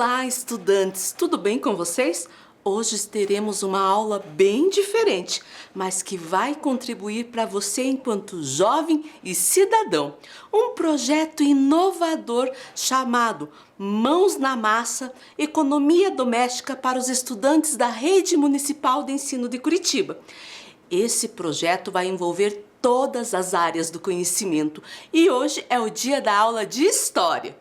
Olá, estudantes! Tudo bem com vocês? Hoje teremos uma aula bem diferente, mas que vai contribuir para você enquanto jovem e cidadão. Um projeto inovador chamado Mãos na Massa, Economia Doméstica para os estudantes da Rede Municipal de Ensino de Curitiba. Esse projeto vai envolver todas as áreas do conhecimento e hoje é o dia da aula de História.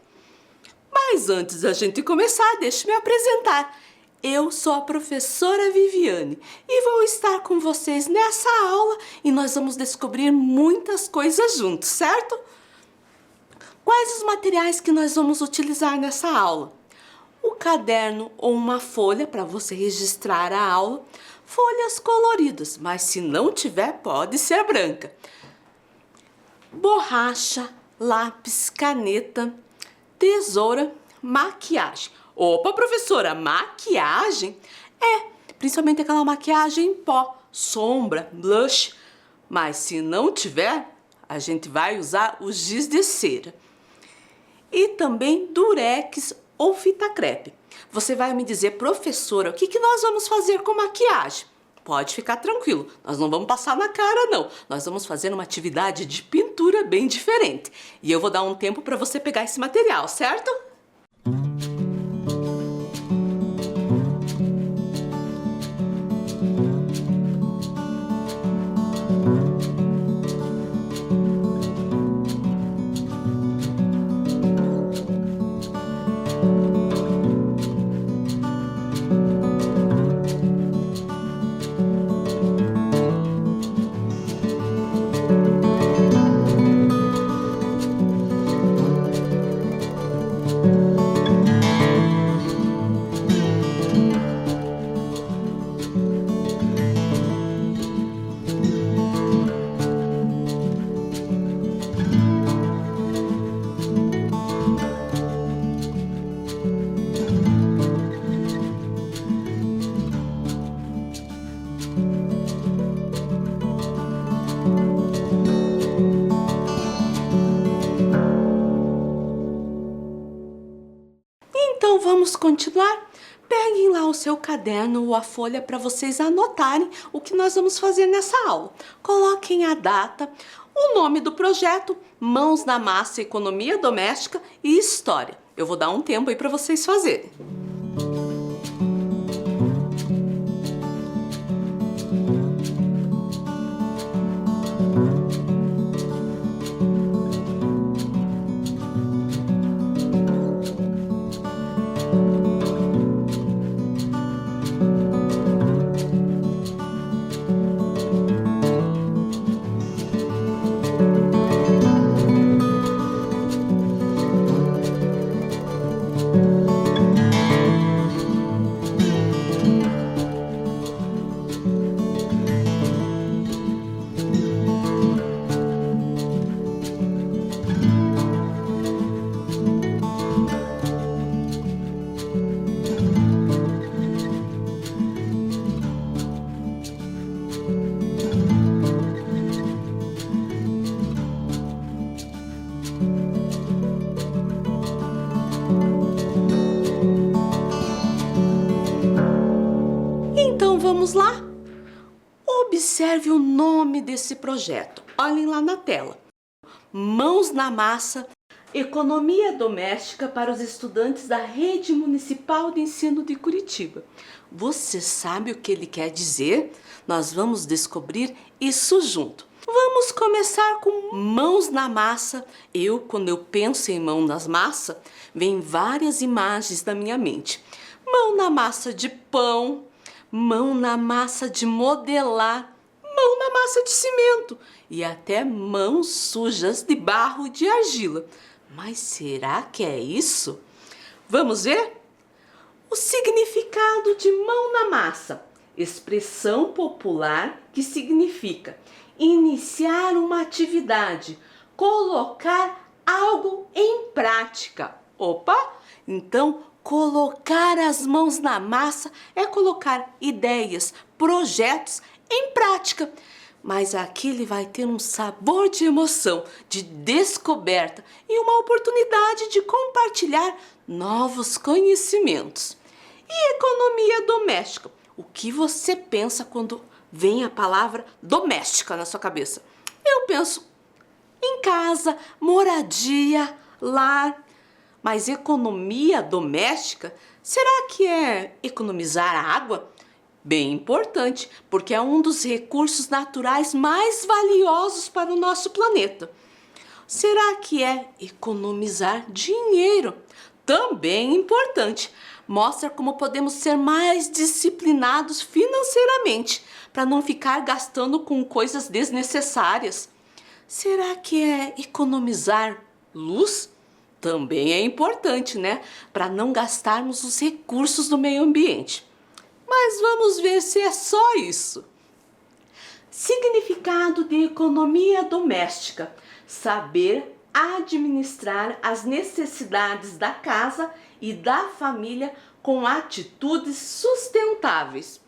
Mas antes da gente começar, deixe-me apresentar. Eu sou a professora Viviane e vou estar com vocês nessa aula e nós vamos descobrir muitas coisas juntos, certo? Quais os materiais que nós vamos utilizar nessa aula? O caderno ou uma folha para você registrar a aula, folhas coloridas, mas se não tiver, pode ser branca. Borracha, lápis, caneta, tesoura, maquiagem. Opa, professora, maquiagem? Principalmente aquela maquiagem em pó, sombra, blush. Mas se não tiver, a gente vai usar o giz de cera. E também durex ou fita crepe. Você vai me dizer, professora, o que nós vamos fazer com maquiagem? Pode ficar tranquilo, nós não vamos passar na cara não. Nós vamos fazer uma atividade de pintura bem diferente. E eu vou dar um tempo para você pegar esse material, certo? Então vamos continuar? Peguem lá o seu caderno ou a folha para vocês anotarem o que nós vamos fazer nessa aula. Coloquem a data, o nome do projeto, Mãos na Massa, Economia Doméstica e História. Eu vou dar um tempo aí para vocês fazerem. Vamos lá? Observe o nome desse projeto. Olhem lá na tela. Mãos na Massa, Economia Doméstica para os estudantes da Rede Municipal de Ensino de Curitiba. Você sabe o que ele quer dizer? Nós vamos descobrir isso junto. Vamos começar com mãos na massa. Quando eu penso em mão nas massa, vem várias imagens na minha mente. Mão na massa de pão, mão na massa de modelar, mão na massa de cimento e até mãos sujas de barro e de argila. Mas será que é isso? Vamos ver? O significado de mão na massa. Expressão popular que significa iniciar uma atividade, colocar algo em prática. Opa! Então, colocar as mãos na massa é colocar ideias, projetos em prática. mas aqui ele vai ter um sabor de emoção, de descoberta e uma oportunidade de compartilhar novos conhecimentos. E economia doméstica? O que você pensa quando vem a palavra doméstica na sua cabeça? Eu penso em casa, moradia, lar. Mas economia doméstica, será que é economizar água? Bem importante, porque é um dos recursos naturais mais valiosos para o nosso planeta. Será que é economizar dinheiro? Também importante. Mostra como podemos ser mais disciplinados financeiramente, para não ficar gastando com coisas desnecessárias. Será que é economizar luz? Também é importante, né? Para não gastarmos os recursos do meio ambiente. Mas vamos ver se é só isso. Significado de economia doméstica: saber administrar as necessidades da casa e da família com atitudes sustentáveis.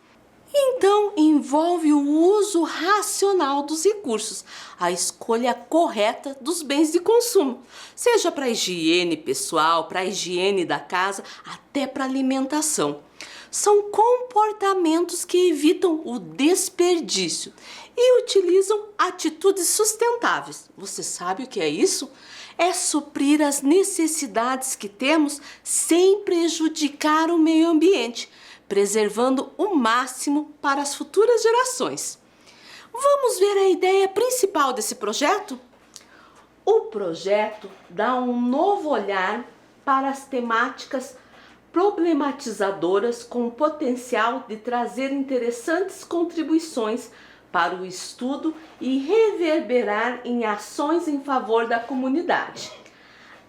Então, envolve o uso racional dos recursos, a escolha correta dos bens de consumo, seja para a higiene pessoal, para a higiene da casa, até para a alimentação. São comportamentos que evitam o desperdício e utilizam atitudes sustentáveis. Você sabe o que é isso? É suprir as necessidades que temos sem prejudicar o meio ambiente, preservando o máximo para as futuras gerações. Vamos ver a ideia principal desse projeto? O projeto dá um novo olhar para as temáticas problematizadoras com o potencial de trazer interessantes contribuições para o estudo e reverberar em ações em favor da comunidade.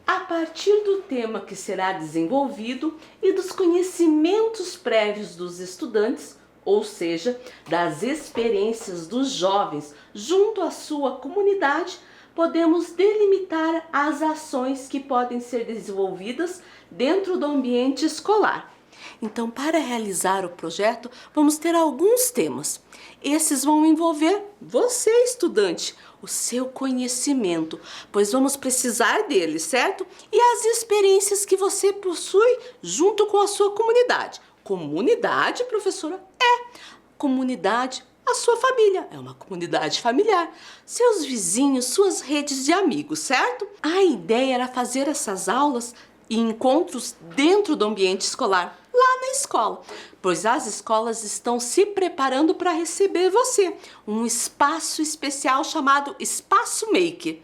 A partir do tema que será desenvolvido e dos conhecimentos prévios dos estudantes, ou seja, das experiências dos jovens junto à sua comunidade, podemos delimitar as ações que podem ser desenvolvidas dentro do ambiente escolar. Então, para realizar o projeto, vamos ter alguns temas. Esses vão envolver você, estudante, o seu conhecimento, pois vamos precisar dele, certo? E as experiências que você possui junto com a sua comunidade. Comunidade, professora? Comunidade, a sua família, é uma comunidade familiar, seus vizinhos, suas redes de amigos, certo? A ideia era fazer essas aulas e encontros dentro do ambiente escolar, lá na escola, pois as escolas estão se preparando para receber você, um espaço especial chamado Espaço Maker.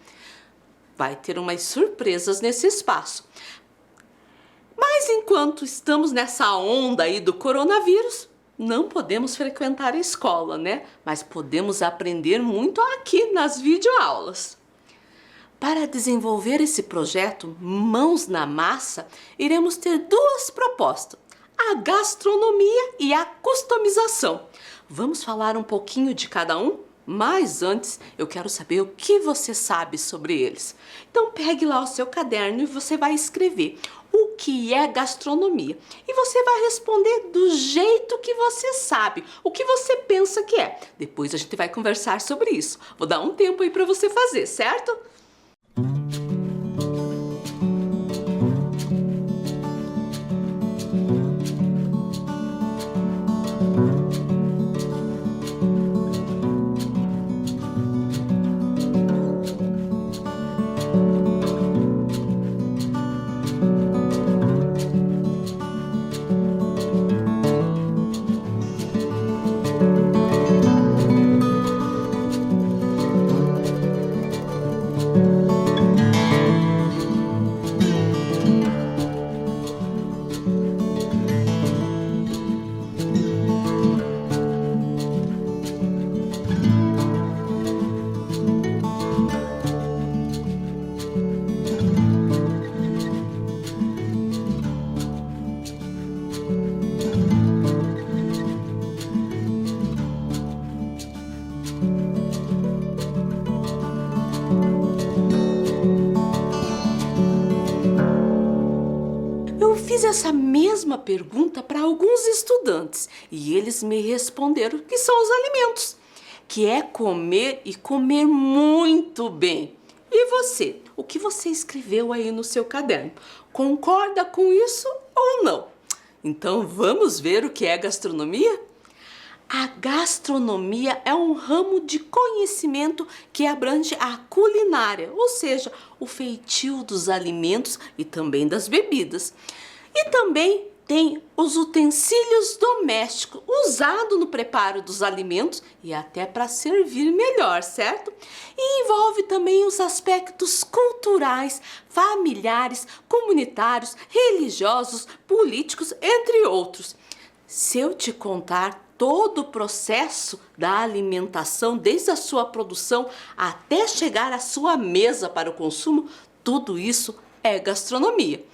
Vai ter umas surpresas nesse espaço. Mas enquanto estamos nessa onda aí do coronavírus, não podemos frequentar a escola, né? Mas podemos aprender muito aqui nas videoaulas. Para desenvolver esse projeto Mãos na Massa, iremos ter duas propostas: a gastronomia e a customização. Vamos falar um pouquinho de cada um? Mas antes, eu quero saber o que você sabe sobre eles. Então pegue lá o seu caderno e você vai escrever o que é gastronomia. E você vai responder do jeito que você sabe, o que você pensa que é. Depois a gente vai conversar sobre isso. Vou dar um tempo aí para você fazer, certo? Fiz essa mesma pergunta para alguns estudantes e eles me responderam que são os alimentos. que é comer e comer muito bem. E você? O que você escreveu aí no seu caderno? Concorda com isso ou não? Então vamos ver o que é gastronomia? A gastronomia é um ramo de conhecimento que abrange a culinária, ou seja, o feitio dos alimentos e também das bebidas. E também tem os utensílios domésticos usados no preparo dos alimentos e até para servir melhor, certo? E envolve também os aspectos culturais, familiares, comunitários, religiosos, políticos, entre outros. Se eu te contar todo o processo da alimentação, desde a sua produção até chegar à sua mesa para o consumo, tudo isso é gastronomia.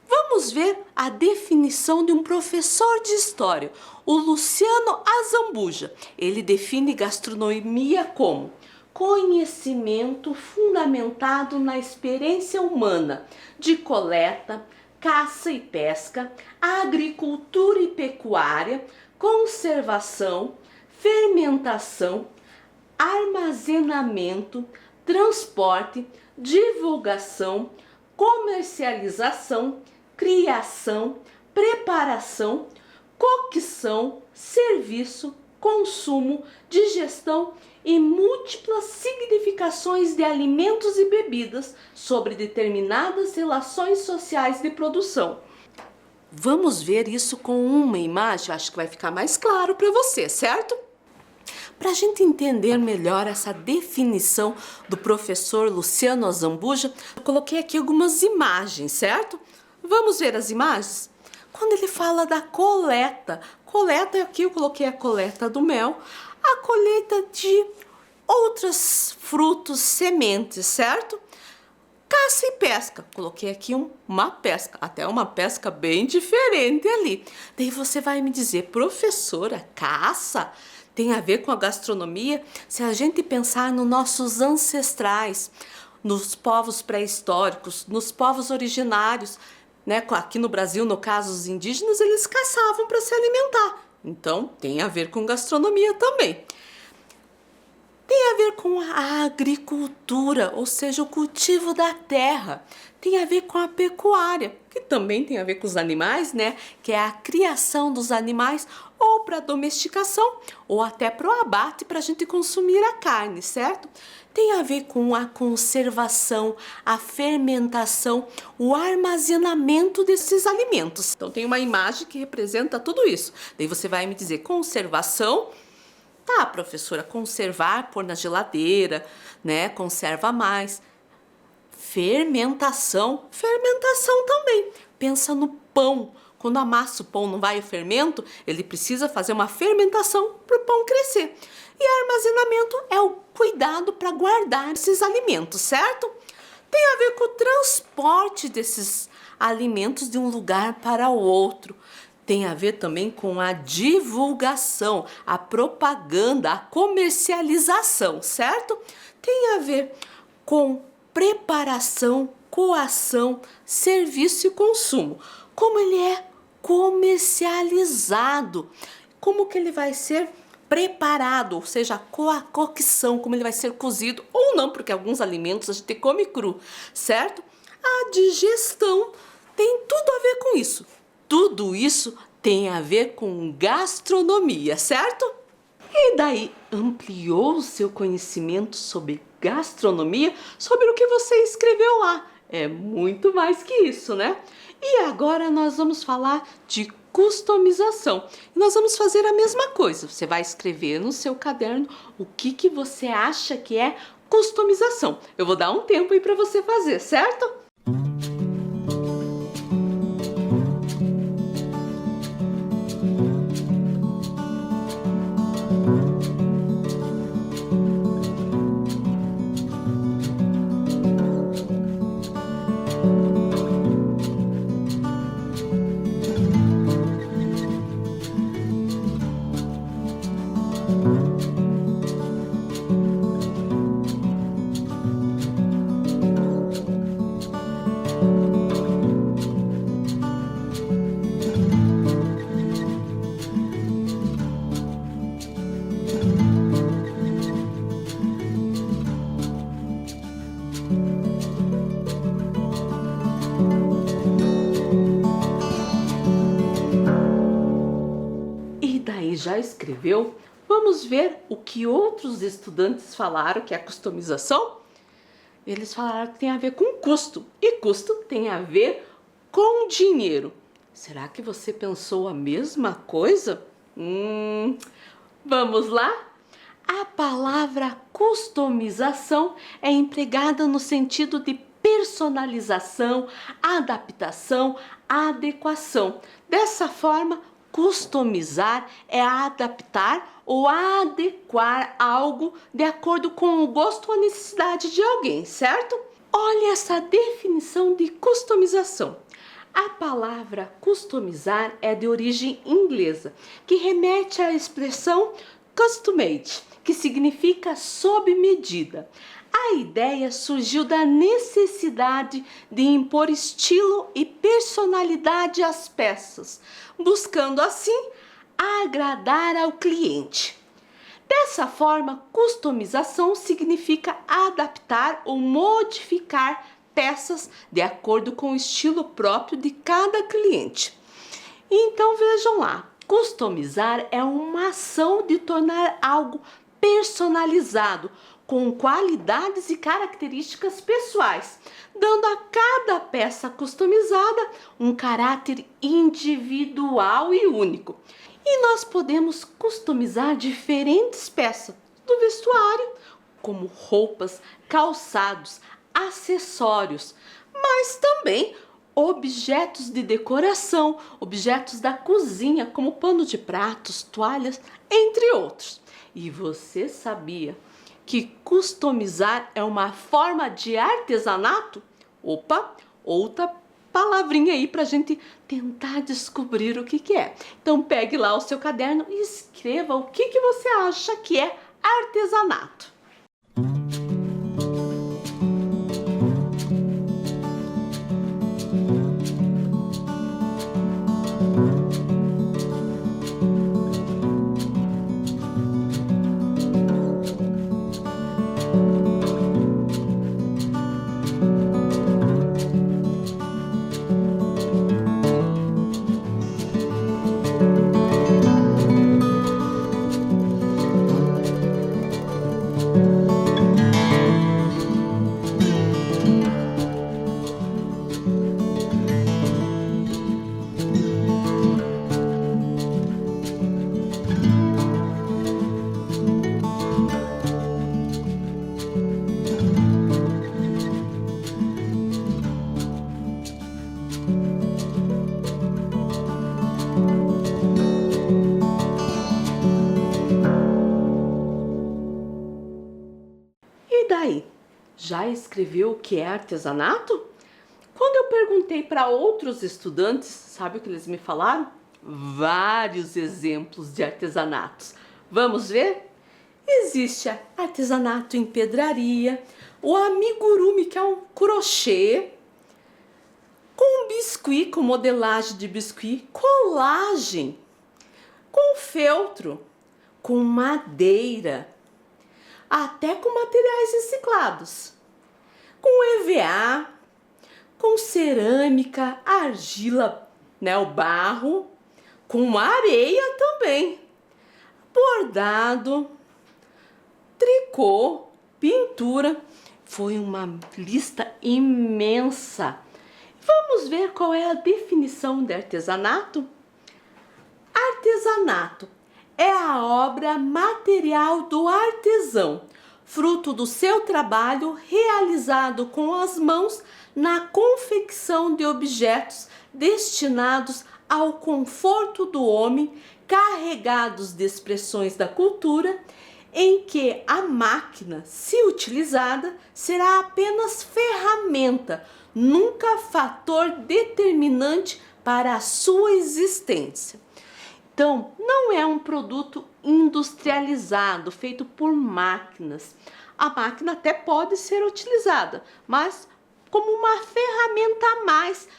Vamos ver a definição de um professor de história, o Luciano Azambuja. Ele define gastronomia como conhecimento fundamentado na experiência humana de coleta, caça e pesca, agricultura e pecuária, conservação, fermentação, armazenamento, transporte, divulgação, comercialização, criação, preparação, cocção, serviço, consumo, digestão e múltiplas significações de alimentos e bebidas sobre determinadas relações sociais de produção. Vamos ver isso com uma imagem, acho que vai ficar mais claro para você, certo? Para a gente entender melhor essa definição do professor Luciano Azambuja, eu coloquei aqui algumas imagens, certo? Vamos ver as imagens? Quando ele fala da coleta, aqui eu coloquei a coleta do mel, a colheita de outros frutos, sementes, certo? Caça e pesca, coloquei aqui uma pesca, até uma pesca bem diferente ali. Daí você vai me dizer, professora, caça tem a ver com a gastronomia? Se a gente pensar nos nossos ancestrais, nos povos pré-históricos, nos povos originários, né? Aqui no Brasil, no caso, os indígenas, eles caçavam para se alimentar. Então, tem a ver com gastronomia também. Tem a ver com a agricultura, ou seja, o cultivo da terra. Tem a ver com a pecuária, que também tem a ver com os animais, né? Que é a criação dos animais ou para domesticação, ou até para o abate, para a gente consumir a carne, certo? Tem a ver com a conservação, a fermentação, o armazenamento desses alimentos. Então tem uma imagem que representa tudo isso. Daí você vai me dizer conservação. Tá, professora, conservar, pôr na geladeira, né? Conserva mais. Fermentação também. Pensa no pão. Quando amassa o pão, não vai o fermento, ele precisa fazer uma fermentação para o pão crescer. E armazenamento é o cuidado para guardar esses alimentos, certo? Tem a ver com o transporte desses alimentos de um lugar para o outro. Tem a ver também com a divulgação, a propaganda, a comercialização, certo? Tem a ver com preparação, coação, serviço e consumo. Como ele é comercializado, como que ele vai ser preparado, ou seja, a cocção, como ele vai ser cozido ou não, porque alguns alimentos a gente come cru, certo? A digestão tem tudo a ver com isso. Tudo isso tem a ver com gastronomia, certo? E daí ampliou o seu conhecimento sobre gastronomia, sobre o que você escreveu lá. É muito mais que isso, né? E agora nós vamos falar de customização. E nós vamos fazer a mesma coisa. Você vai escrever no seu caderno o que você acha que é customização. Eu vou dar um tempo aí para você fazer, certo? já escreveu, vamos ver o que outros estudantes falaram que é a customização? Eles falaram que tem a ver com custo, e custo tem a ver com dinheiro. Será que você pensou a mesma coisa? Vamos lá? A palavra customização é empregada no sentido de personalização, adaptação, adequação. Dessa forma, customizar é adaptar ou adequar algo de acordo com o gosto ou a necessidade de alguém, certo? Olha essa definição de customização. A palavra customizar é de origem inglesa, que remete à expressão custom made, que significa sob medida. A ideia surgiu da necessidade de impor estilo e personalidade às peças, buscando assim agradar ao cliente. Dessa forma, customização significa adaptar ou modificar peças de acordo com o estilo próprio de cada cliente. Então vejam lá, customizar é uma ação de tornar algo personalizado, com qualidades e características pessoais, dando a cada peça customizada um caráter individual e único. E nós podemos customizar diferentes peças do vestuário, como roupas, calçados, acessórios, mas também objetos de decoração, objetos da cozinha, como pano de pratos, toalhas, entre outros. E você sabia que customizar é uma forma de artesanato? Opa, outra palavrinha aí para a gente tentar descobrir o que é. Então pegue lá o seu caderno e escreva o que você acha que é artesanato. E daí? Já escreveu o que é artesanato? Quando eu perguntei para outros estudantes, sabe o que eles me falaram? Vários exemplos de artesanatos. Vamos ver? Existe artesanato em pedraria, o amigurumi, que é um crochê, com biscuit, com modelagem de biscuit, colagem, com feltro, com madeira, até com materiais reciclados, com EVA, com cerâmica, argila, o barro, com areia também, bordado, tricô, pintura. Foi uma lista imensa. Vamos ver qual é a definição de artesanato? Artesanato é a obra material do artesão, fruto do seu trabalho realizado com as mãos na confecção de objetos destinados ao conforto do homem, carregados de expressões da cultura, em que a máquina, se utilizada, será apenas ferramenta, nunca fator determinante para a sua existência. Então, não é um produto industrializado, feito por máquinas. A máquina até pode ser utilizada, mas como uma ferramenta a mais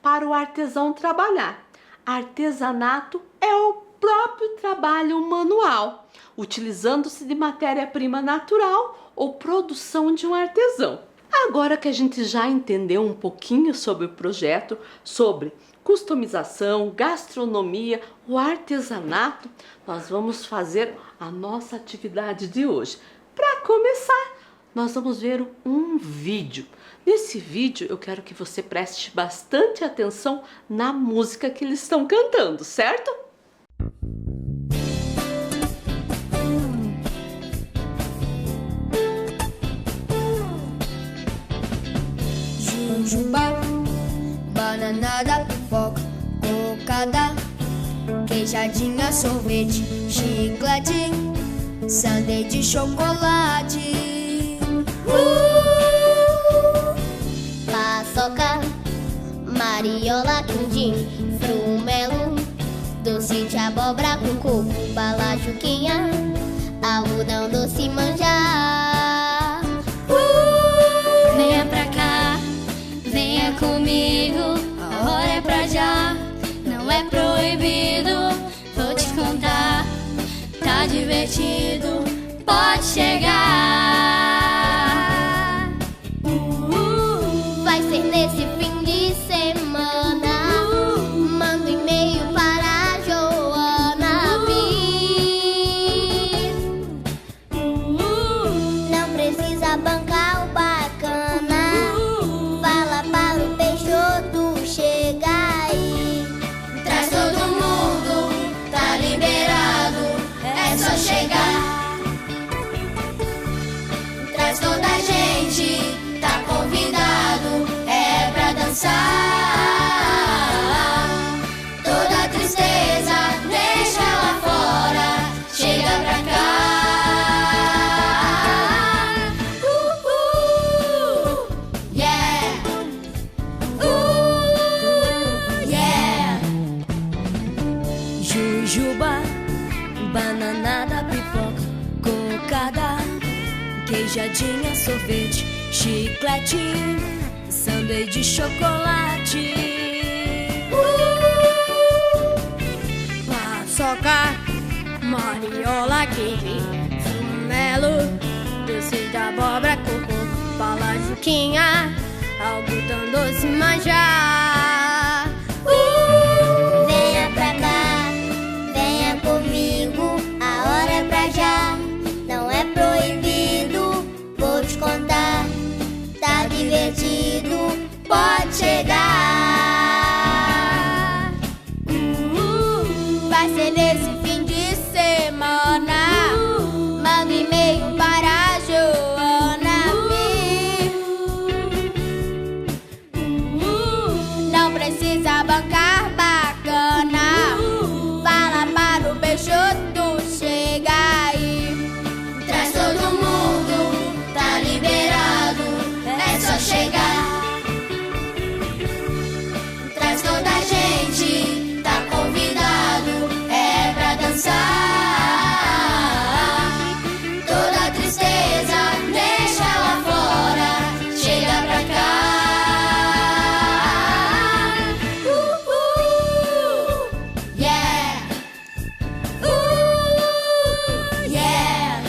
para o artesão trabalhar. Artesanato é o próprio trabalho manual, utilizando-se de matéria-prima natural ou produção de um artesão. Agora que a gente já entendeu um pouquinho sobre o projeto, sobre customização, gastronomia, o artesanato, nós vamos fazer a nossa atividade de hoje. Para começar, nós vamos ver um vídeo. Nesse vídeo eu quero que você preste bastante atenção na música que eles estão cantando, certo? Jujuba, bananada, pipoca, cocada, queijadinha, sorvete, chiclete, sundae de chocolate. Paçoca, mariola, quindim, frumelo, doce de abóbora com coco, bala, juquinha, algodão, doce, manjar. Venha pra cá, venha comigo, a hora é pra já, não é proibido, vou te contar, tá divertido, pode chegar. Vai ser nesse fim de semana, manda um e-mail para a Joana vir. Não precisa bancar o bacana, fala para o Peixoto chegar aí. Traz todo mundo, tá liberado, é só chegar. Traz toda a gente, tá convidado, é pra dançar. Toda tristeza, deixa lá fora, chega pra cá. Yeah! Yeah! Jujuba, bananada, pipoca, cocada, queijadinha, sorvete, chiclete, sundae de chocolate. Paçoca, mariola, quindim, frumelo, doce de abóbora, coco, bala, juquinha, algodão, doce, manjar. Venha pra cá, venha comigo, a hora é pra já, não é proibido, vou te contar, tá divertido, pode chegar. Vai ser nesse fim de semana, manda um e-mail para a Joana vir. Não precisa bancar bacana, fala para o Peixoto chegar aí. Traz todo mundo, tá liberado, é só chegar. Traz toda a gente, tá convidado, é pra dançar. Toda tristeza, deixa lá fora, chega pra cá. Yeah! Yeah!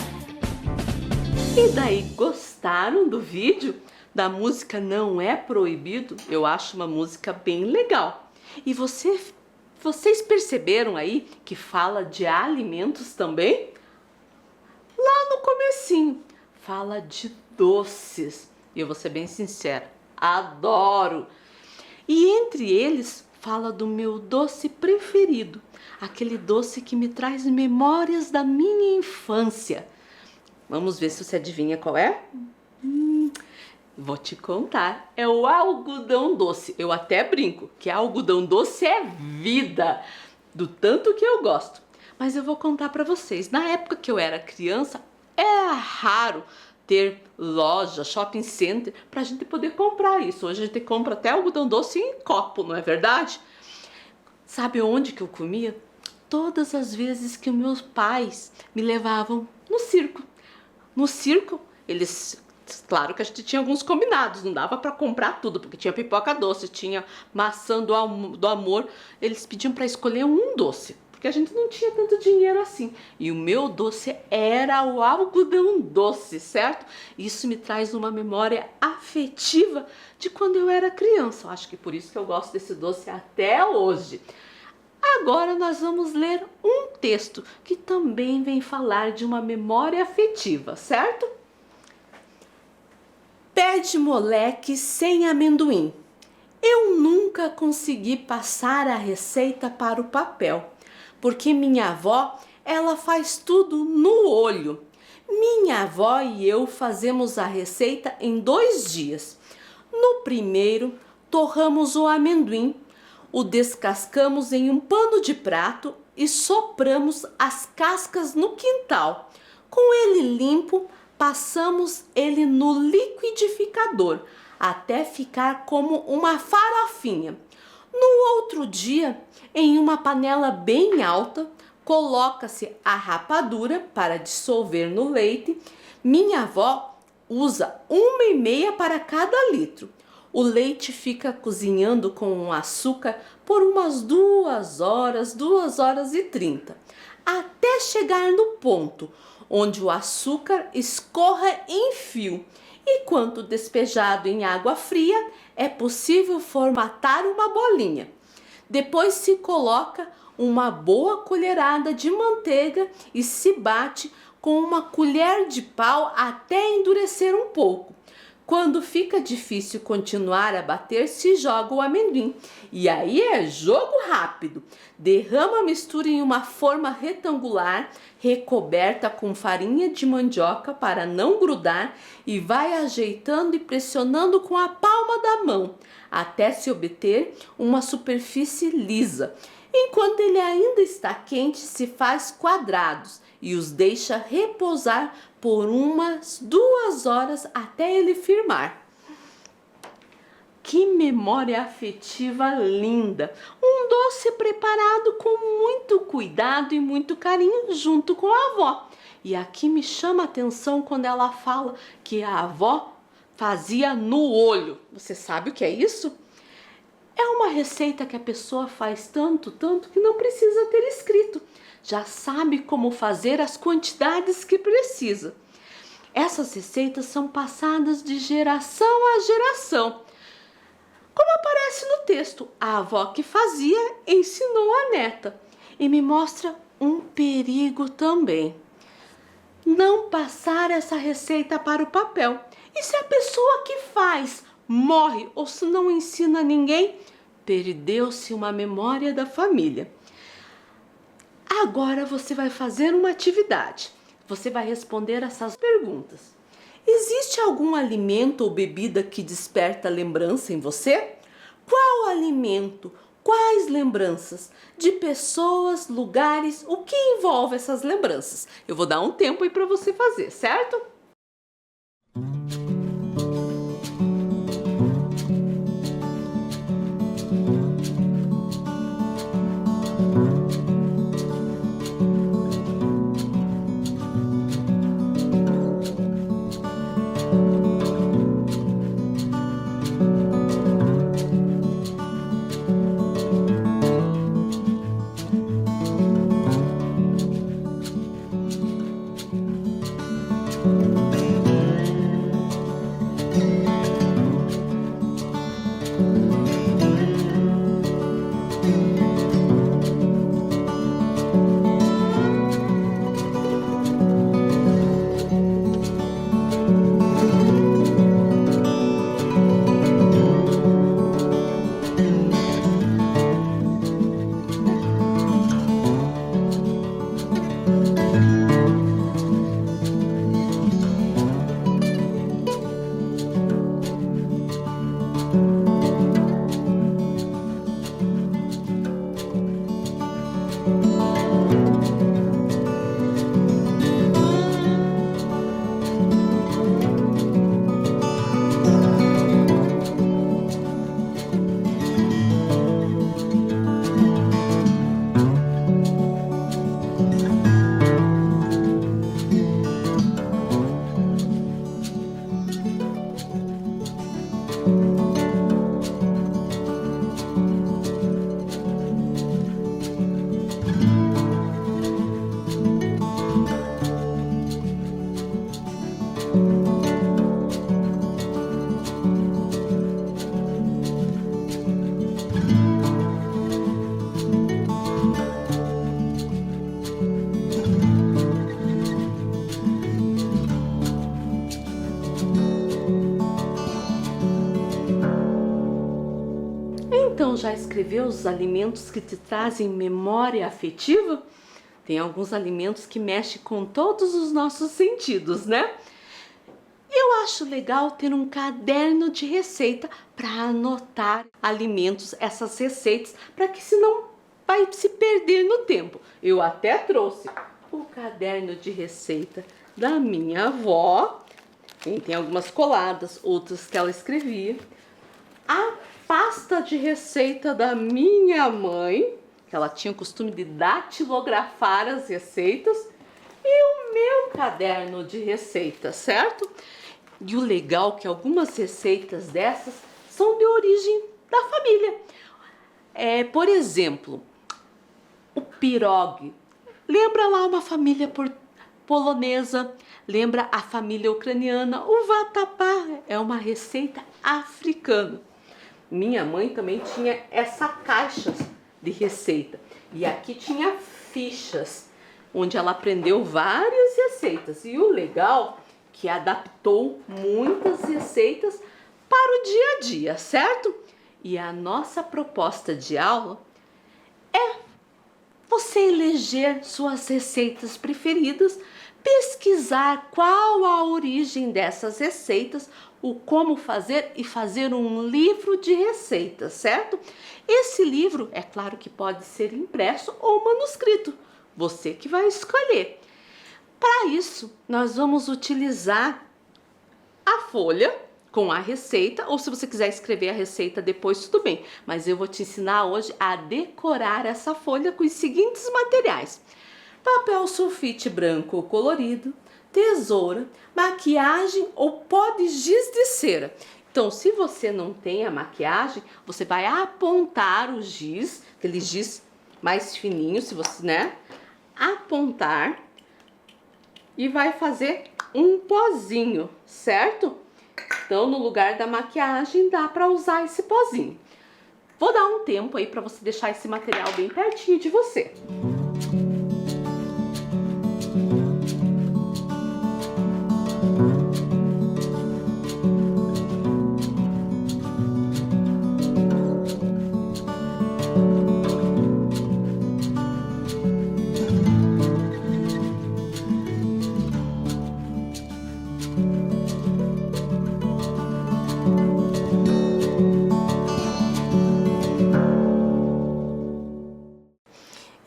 E daí, gostaram do vídeo? Da música Não É Proibido? Eu acho uma música bem legal. E vocês perceberam aí que fala de alimentos também? Lá no comecinho, fala de doces. E eu vou ser bem sincera, adoro. E entre eles, fala do meu doce preferido. Aquele doce que me traz memórias da minha infância. Vamos ver se você adivinha qual é? Vou te contar, é o algodão doce. Eu até brinco que algodão doce é vida, do tanto que eu gosto. Mas eu vou contar para vocês, na época que eu era criança, era raro ter loja, shopping center, pra gente poder comprar isso. Hoje a gente compra até algodão doce em copo, não é verdade? Sabe onde que eu comia? Todas as vezes que meus pais me levavam no circo. No circo, eles... Claro que a gente tinha alguns combinados, não dava para comprar tudo, porque tinha pipoca doce, tinha maçã do amor. Eles pediam para escolher um doce, porque a gente não tinha tanto dinheiro assim. E o meu doce era o algodão doce, certo? Isso me traz uma memória afetiva de quando eu era criança. Eu acho que por isso que eu gosto desse doce até hoje. Agora nós vamos ler um texto que também vem falar de uma memória afetiva, certo? Pé de moleque sem amendoim. Eu nunca consegui passar a receita para o papel, porque minha avó, ela faz tudo no olho. Minha avó e eu fazemos a receita em 2 dias. No primeiro, torramos o amendoim, o descascamos em um pano de prato e sopramos as cascas no quintal. Com ele limpo, passamos ele no liquidificador até ficar como uma farofinha. No outro dia, em uma panela bem alta, coloca-se a rapadura para dissolver no leite. Minha avó usa 1,5 para cada litro. O leite fica cozinhando com um açúcar por umas 2 horas, 2h30, até chegar no ponto onde o açúcar escorra em fio. E quando despejado em água fria, é possível formatar uma bolinha. Depois se coloca uma boa colherada de manteiga e se bate com uma colher de pau até endurecer um pouco. Quando fica difícil continuar a bater, se joga o amendoim. E aí é jogo rápido. Derrama a mistura em uma forma retangular, recoberta com farinha de mandioca para não grudar, e vai ajeitando e pressionando com a palma da mão, até se obter uma superfície lisa. Enquanto ele ainda está quente, se faz quadrados e os deixa repousar por umas 2 horas até ele firmar. Que memória afetiva linda! Um doce preparado com muito cuidado e muito carinho junto com a avó. E aqui me chama a atenção quando ela fala que a avó fazia no olho. Você sabe o que é isso? É uma receita que a pessoa faz tanto que não precisa ter escrito. Já sabe como fazer as quantidades que precisa. Essas receitas são passadas de geração a geração. Como aparece no texto, a avó que fazia ensinou a neta. E me mostra um perigo também. Não passar essa receita para o papel. E se a pessoa que faz morre ou se não ensina ninguém, perdeu-se uma memória da família. Agora você vai fazer uma atividade. Você vai responder essas perguntas. Existe algum alimento ou bebida que desperta lembrança em você? Qual alimento? Quais lembranças? De pessoas, lugares? O que envolve essas lembranças? Eu vou dar um tempo aí para você fazer, certo? escrever os alimentos que te trazem memória afetiva? Tem alguns alimentos que mexem com todos os nossos sentidos, né? Eu acho legal ter um caderno de receita para anotar alimentos, essas receitas, para que senão vai se perder no tempo. Eu até trouxe o caderno de receita da minha avó. Tem algumas coladas, outras que ela escrevia. A pasta de receita da minha mãe, que ela tinha o costume de datilografar as receitas, e o meu caderno de receitas, certo? E o legal é que algumas receitas dessas são de origem da família. Por exemplo, o pirogue. Lembra lá uma família polonesa, lembra a família ucraniana. O vatapá é uma receita africana. Minha mãe também tinha essa caixa de receita. E aqui tinha fichas, onde ela aprendeu várias receitas. E o legal que adaptou muitas receitas para o dia a dia, certo? E a nossa proposta de aula é você eleger suas receitas preferidas, pesquisar qual a origem dessas receitas, o como fazer e fazer um livro de receitas, certo? Esse livro, é claro que pode ser impresso ou manuscrito, você que vai escolher. Para isso, nós vamos utilizar a folha com a receita, ou se você quiser escrever a receita depois, tudo bem. Mas eu vou te ensinar hoje a decorar essa folha com os seguintes materiais: papel sulfite branco ou colorido, tesoura, maquiagem ou pó de giz de cera. Então, se você não tem a maquiagem, você vai apontar o giz, aquele giz mais fininho, se você, né, apontar, e vai fazer um pozinho, certo? Então, no lugar da maquiagem, dá para usar esse pozinho. Vou dar um tempo aí para você deixar esse material bem pertinho de você.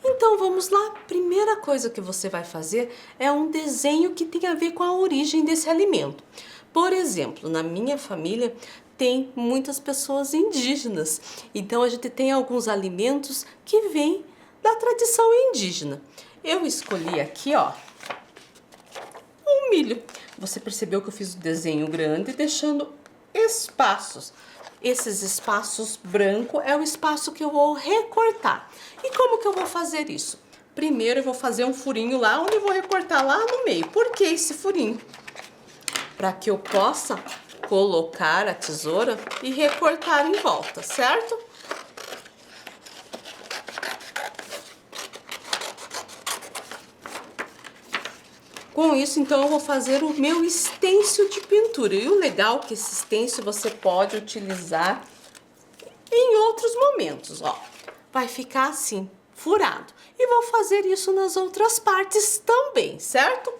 Então vamos lá, primeira coisa que você vai fazer é um desenho que tem a ver com a origem desse alimento. Por exemplo, na minha família tem muitas pessoas indígenas, então a gente tem alguns alimentos que vêm da tradição indígena. Eu escolhi aqui, ó, um milho. Você percebeu que eu fiz o desenho grande deixando espaços. Esses espaços branco é o espaço que eu vou recortar. E como que eu vou fazer isso? Primeiro eu vou fazer um furinho lá, onde eu vou recortar lá no meio. Por que esse furinho? Para que eu possa colocar a tesoura e recortar em volta, certo? Com isso, então, eu vou fazer o meu stencil de pintura. E o legal é que esse stencil você pode utilizar em outros momentos, ó. Vai ficar assim, furado. E vou fazer isso nas outras partes também, certo?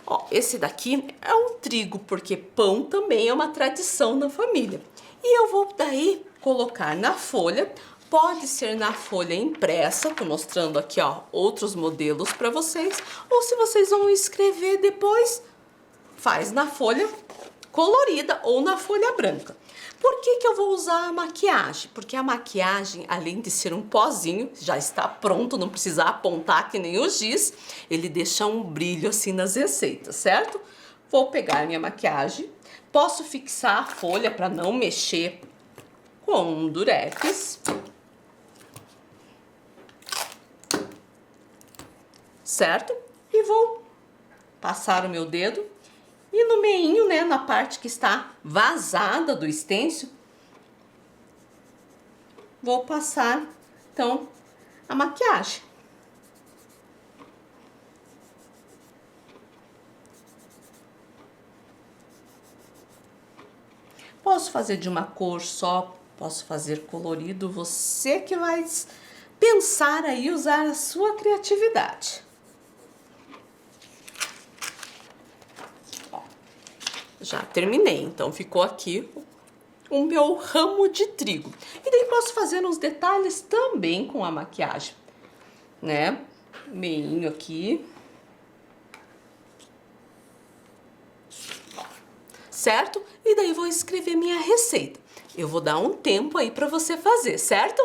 Ó, esse daqui é um trigo, porque pão também é uma tradição na família. E eu vou daí colocar na folha. Pode ser na folha impressa, tô mostrando aqui, ó, outros modelos para vocês. Ou se vocês vão escrever depois, faz na folha colorida ou na folha branca. Por que que eu vou usar a maquiagem? Porque a maquiagem, além de ser um pozinho, já está pronto, não precisa apontar que nem o giz, ele deixa um brilho assim nas receitas, certo? Vou pegar minha maquiagem, posso fixar a folha para não mexer com um durex. Certo? E vou passar o meu dedo e no meinho, né, na parte que está vazada do stencil, vou passar, então, a maquiagem. Posso fazer de uma cor só, posso fazer colorido, você que vai pensar aí, usar a sua criatividade. Ó, já terminei, então ficou aqui o meu ramo de trigo. E daí posso fazer uns detalhes também com a maquiagem, né? Meinho aqui. Ó, certo? E daí vou escrever minha receita. Eu vou dar um tempo aí para você fazer, certo?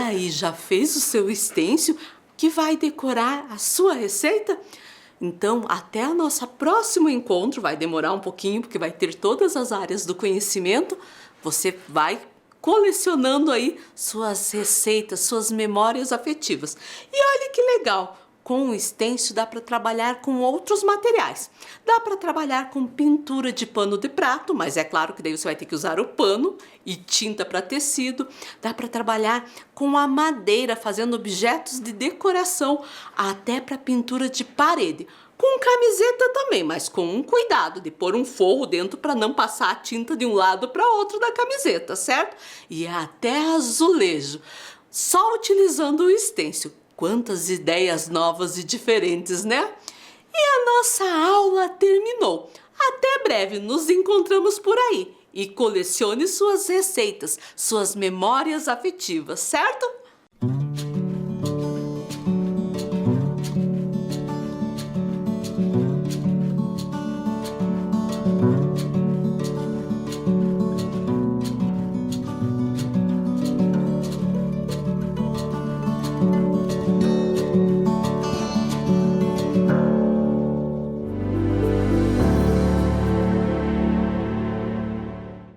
aí, já fez o seu stencil que vai decorar a sua receita? Então, até o nosso próximo encontro, vai demorar um pouquinho, porque vai ter todas as áreas do conhecimento. Você vai colecionando aí suas receitas, suas memórias afetivas. E olha que legal! Com o stencil dá para trabalhar com outros materiais. Dá para trabalhar com pintura de pano de prato, mas é claro que daí você vai ter que usar o pano e tinta para tecido. Dá para trabalhar com a madeira, fazendo objetos de decoração, até para pintura de parede. Com camiseta também, mas com um cuidado de pôr um forro dentro para não passar a tinta de um lado para outro da camiseta, certo? E até azulejo, só utilizando o stencil. Quantas ideias novas e diferentes, né? E a nossa aula terminou. Até breve, nos encontramos por aí. E colecione suas receitas, suas memórias afetivas, certo?